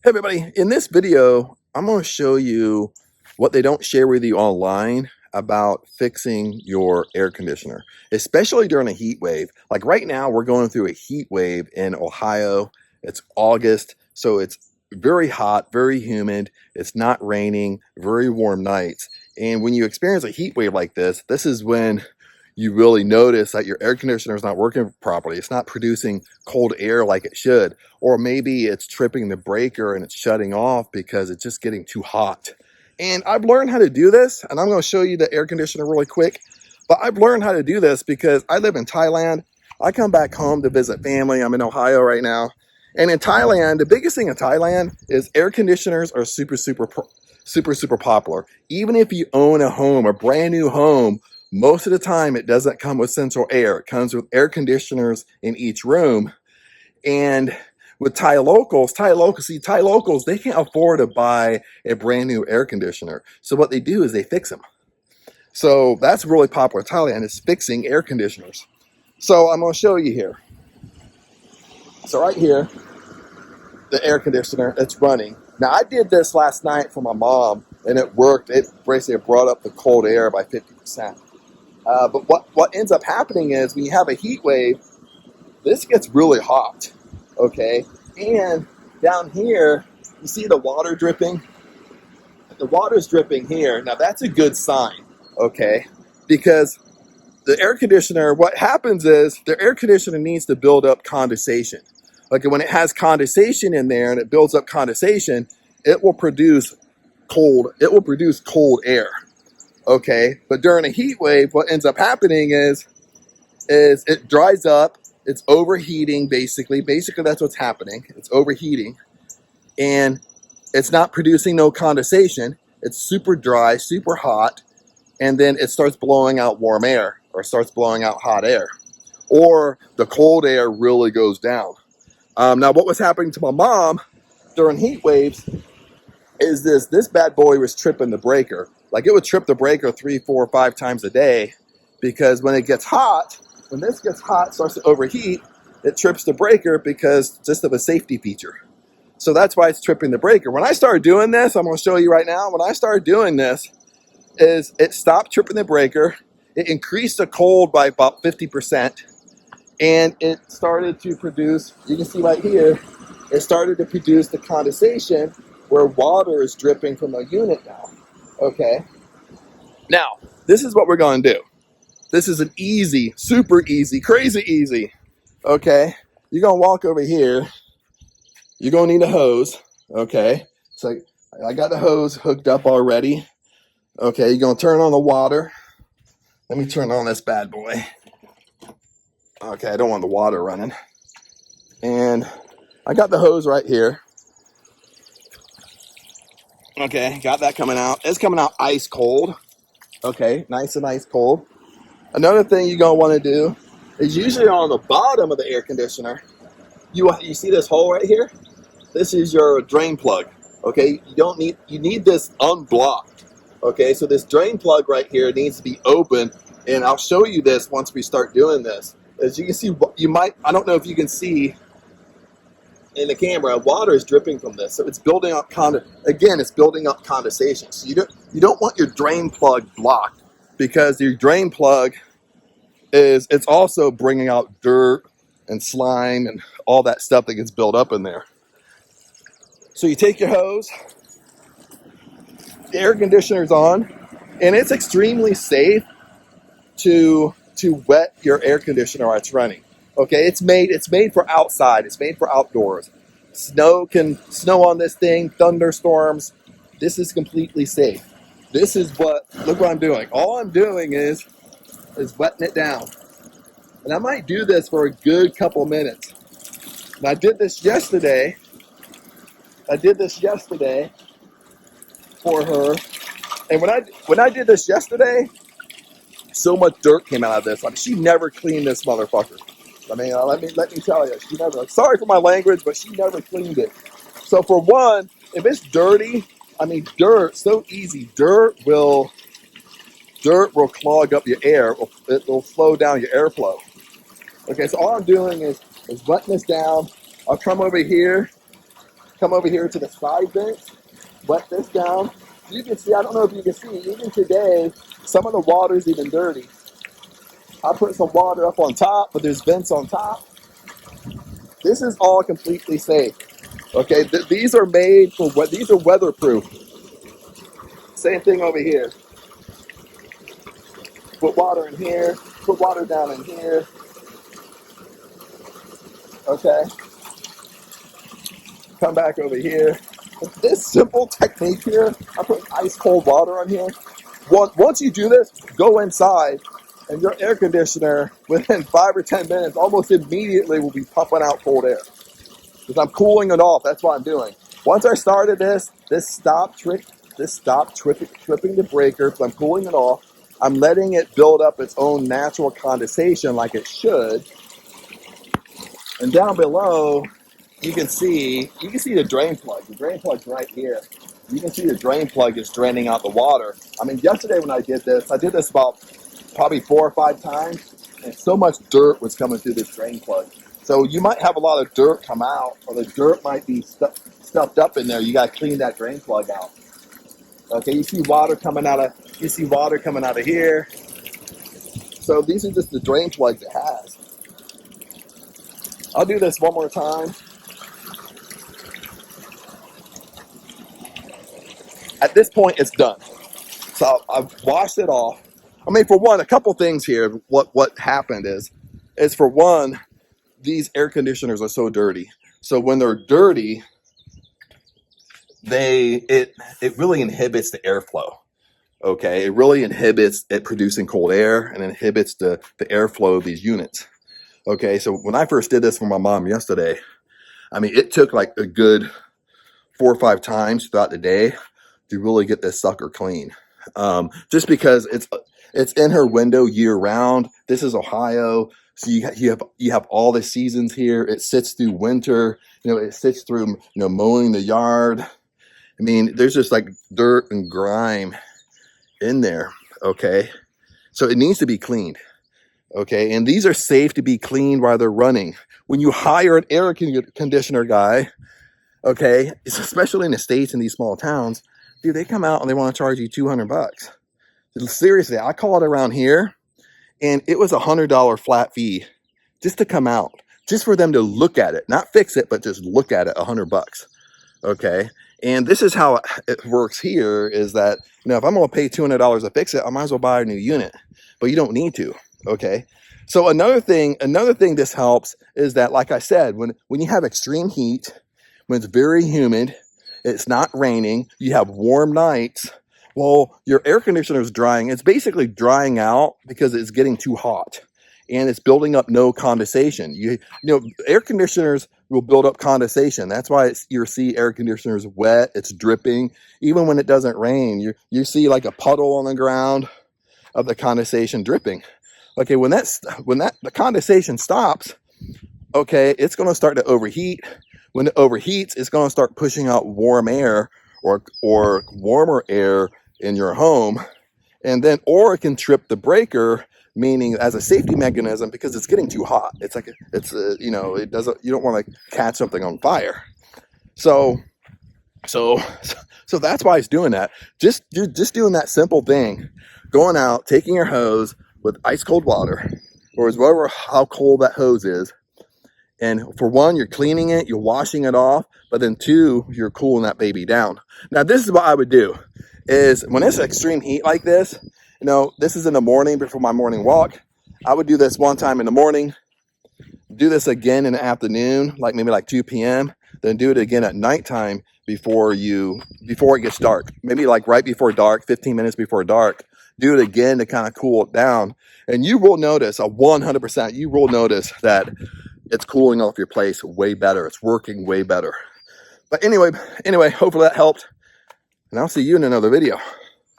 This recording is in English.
Hey everybody, in this video, I'm going to show you what they don't share with you online about fixing your air conditioner, especially during a heat wave. Like right now, we're going through a heat wave in Ohio. It's August, so it's very hot, very humid. It's not raining, very warm nights. And when you experience a heat wave like this is when you really notice that your air conditioner is not working properly. It's not producing cold air like it should. Or maybe it's tripping the breaker and it's shutting off because it's just getting too hot. And I've learned how to do this, and I'm going to show you the air conditioner really quick. But I've learned how to do this because I live in Thailand. I come back home to visit family. I'm in Ohio right now. And in Thailand, the biggest thing in Thailand is air conditioners are super popular. Even if you own a home, a brand new home, most of the time it doesn't come with central air. It comes with air conditioners in each room. And with Thai locals, they can't afford to buy a brand new air conditioner. So what they do is they fix them. So that's really popular in Thailand, is fixing air conditioners. So I'm going to show you here. So right here, the air conditioner, it's running. Now I did this last night for my mom and it worked. It basically brought up the cold air by 50%. But what ends up happening is when you have a heat wave, this gets really hot, okay? And down here, you see the water dripping? The water's dripping here. Now that's a good sign, okay? Because the air conditioner, what happens is the air conditioner needs to build up condensation. Like when it has condensation in there and it builds up condensation, it will produce cold air, okay? But during a heat wave, what ends up happening is it dries up. It's overheating, basically. Basically, that's what's happening. It's overheating. And it's not producing no condensation. It's super dry, super hot. And then it starts blowing out warm air or starts blowing out hot air. Or the cold air really goes down. Now, what was happening to my mom during heat waves is this bad boy was tripping the breaker. Like it would trip the breaker 3, 4, 5 times a day because when it gets hot, when this gets hot, starts to overheat, it trips the breaker because just of a safety feature. So that's why it's tripping the breaker. When I started doing this, I'm going to show you right now, when I started doing this, is it stopped tripping the breaker, it increased the cold by about 50%, and it started to produce, you can see right here, it started to produce the condensation where water is dripping from the unit now, okay? Now, this is what we're going to do. This is an easy, super easy, crazy easy, okay? You're going to walk over here. You're going to need a hose, okay? So I got the hose hooked up already. Okay, you're going to turn on the water. Let me turn on this bad boy. Okay, I don't want the water running. And I got the hose right here. Okay, got that coming out. It's coming out ice cold. Okay, nice and ice cold. Another thing you're going to want to do is usually on the bottom of the air conditioner, you see this hole right here? This is your drain plug. Okay, you need this unblocked. Okay, so this drain plug right here needs to be open, and I'll show you this once we start doing this. As you can see, I don't know if you can see in the camera, water is dripping from this, so it's building up it's building up condensation. So you don't want your drain plug blocked because your drain plug it's also bringing out dirt and slime and all that stuff that gets built up in there. So you take your hose, the air conditioner's on, and it's extremely safe to wet your air conditioner while it's running. Okay, it's made for outside. It's made for outdoors. Snow on this thing, thunderstorms. This is completely safe. Look what I'm doing. All I'm doing is wetting it down. And I might do this for a good couple minutes. And I did this yesterday for her. And when I did this yesterday, so much dirt came out of this. I mean, she never cleaned this motherfucker. I mean, let me tell you, she never. Sorry for my language, but she never cleaned it. So for one, if it's dirty, I mean, dirt so easy. Dirt will clog up your air. It will slow down your airflow. Okay, so all I'm doing is wetting this down. I'll come over here come over here to the side vents, wet this down. You can see, I don't know if you can see, even today, some of the water's even dirty. I put some water up on top, but there's vents on top. This is all completely safe. Okay, these are made for what? These are weatherproof. Same thing over here. Put water in here. Put water down in here. Okay. Come back over here. This simple technique here, I put ice cold water on here. Once you do this, go inside, and your air conditioner, within 5 or 10 minutes, almost immediately will be pumping out cold air. Because I'm cooling it off. That's what I'm doing. Once I started this stopped tripping the breaker because I'm cooling it off. I'm letting it build up its own natural condensation like it should. And down below, you can see the drain plug. The drain plug's right here. You can see the drain plug is draining out the water. I mean, yesterday when I did this about probably 4 or 5 times, and so much dirt was coming through this drain plug. So you might have a lot of dirt come out, or the dirt might be stuffed up in there. You got to clean that drain plug out. Okay, you see water coming out of here. So these are just the drain plugs it has. I'll do this one more time. At this point, it's done. So I've washed it off. I mean, for one, a couple things here. What happened is for one, these air conditioners are so dirty. So when they're dirty, it really inhibits the airflow. Okay, it really inhibits it producing cold air and inhibits the airflow of these units. Okay, so when I first did this for my mom yesterday, I mean, it took like a good 4 or 5 times throughout the day to really get this sucker clean. Just because it's in her window year round. This is Ohio, so you have all the seasons here. It sits through winter. It sits through mowing the yard. I mean, there's just like dirt and grime in there. Okay, so it needs to be cleaned. Okay, and these are safe to be cleaned while they're running. When you hire an air conditioner guy, okay, especially in the States in these small towns, dude, they come out and they want to charge you $200. Seriously, I called around here, and it was $100 flat fee just to come out, just for them to look at it, not fix it, but just look at it. $100. Okay, and this is how it works here: is that if I'm going to pay $200 to fix it, I might as well buy a new unit. But you don't need to. Okay, so another thing this helps is that, like I said, when you have extreme heat, when it's very humid, it's not raining, you have warm nights. Well, your air conditioner is drying. It's basically drying out because it's getting too hot, and it's building up no condensation. Air conditioners will build up condensation. That's why you see air conditioners wet. It's dripping. Even when it doesn't rain, you see like a puddle on the ground of the condensation dripping. Okay, when the condensation stops, okay, it's going to start to overheat. When it overheats, it's going to start pushing out warm air or warmer air in your home, or it can trip the breaker, meaning as a safety mechanism, because it's getting too hot. It's like you don't want to catch something on fire. So that's why it's doing that. Just doing that simple thing, going out, taking your hose with ice cold water, or how cold that hose is. And for one, you're cleaning it, you're washing it off, but then 2, you're cooling that baby down. Now, this is what I would do, is when it's extreme heat like this, this is in the morning before my morning walk. I would do this one time in the morning, do this again in the afternoon, maybe 2 p.m., then do it again at nighttime before it gets dark. Maybe right before dark, 15 minutes before dark. Do it again to kind of cool it down. And you will notice, 100%, you will notice that it's cooling off your place way better. It's working way better. But anyway, hopefully that helped. And I'll see you in another video.